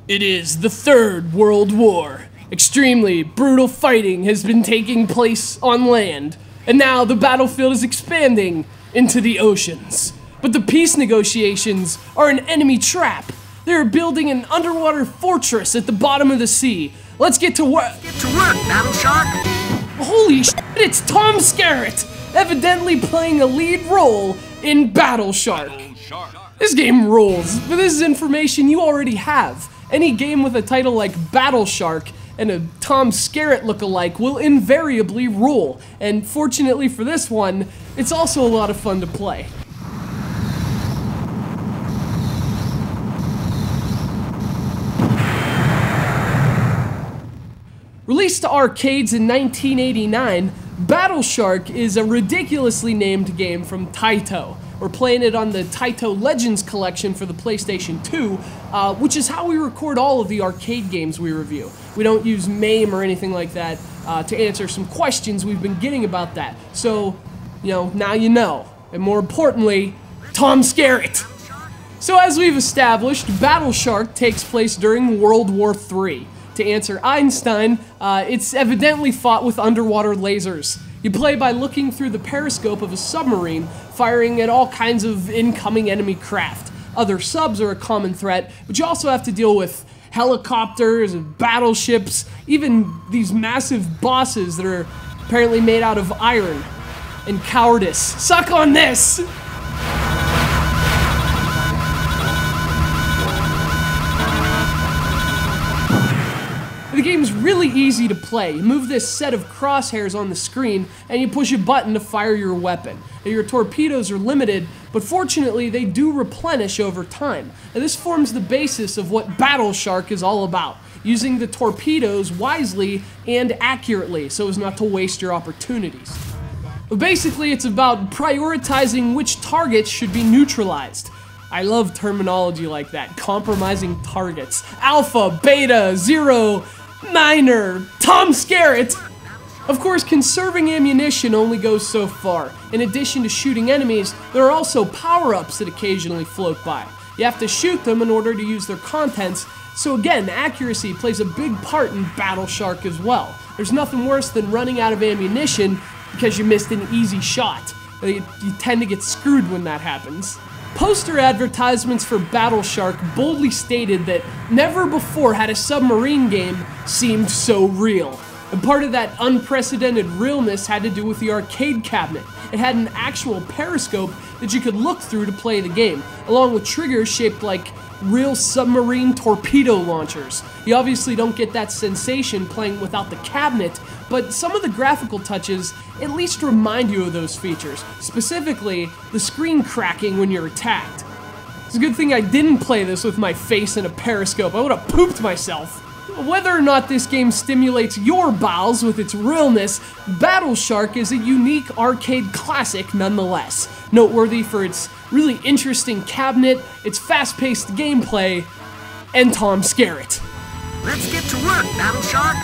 It is the Third World War. Extremely brutal fighting has been taking place on land, and now the battlefield is expanding into the oceans. But the peace negotiations are an enemy trap. They are building an underwater fortress at the bottom of the sea. Let's get to work. Get to work, Battle Shark. Holy shit, it's Tom Skerritt, evidently playing a lead role in Battle Shark. This game rules, but this is information you already have. Any game with a title like Battle Shark and a Tom Skerritt lookalike will invariably rule, and fortunately for this one, it's also a lot of fun to play. Released to arcades in 1989, Battle Shark is a ridiculously named game from Taito. We're playing it on the Taito Legends collection for the PlayStation 2, which is how we record all of the arcade games we review. We don't use MAME or anything like that to answer some questions we've been getting about that. So, now you know. And more importantly, Tom Skerritt. So as we've established, Battle Shark takes place during World War III. To answer Einstein, it's evidently fought with underwater lasers. You play by looking through the periscope of a submarine, firing at all kinds of incoming enemy craft. Other subs are a common threat, but you also have to deal with helicopters and battleships, even these massive bosses that are apparently made out of iron and cowardice. Suck on this! The game's really easy to play. You move this set of crosshairs on the screen and you push a button to fire your weapon. Your torpedoes are limited, but fortunately they do replenish over time. And this forms the basis of what Battle Shark is all about, using the torpedoes wisely and accurately so as not to waste your opportunities. But basically it's about prioritizing which targets should be neutralized. I love terminology like that, compromising targets. Alpha, Beta, Zero, Niner, Tom Skerritt! Of course, conserving ammunition only goes so far. In addition to shooting enemies, there are also power-ups that occasionally float by. You have to shoot them in order to use their contents, so again, accuracy plays a big part in Battle Shark as well. There's nothing worse than running out of ammunition because you missed an easy shot. You tend to get screwed when that happens. Poster advertisements for Battle Shark boldly stated that never before had a submarine game seemed so real. And part of that unprecedented realness had to do with the arcade cabinet. It had an actual periscope that you could look through to play the game, along with triggers shaped like real submarine torpedo launchers. You obviously don't get that sensation playing without the cabinet, but some of the graphical touches at least remind you of those features, specifically the screen cracking when you're attacked. It's a good thing I didn't play this with my face in a periscope. I would have pooped myself. Whether or not this game stimulates your bowels with its realness, Battle Shark is a unique arcade classic nonetheless. Noteworthy for its really interesting cabinet, its fast-paced gameplay, and Tom Skerritt. Let's get to work, Battle Shark.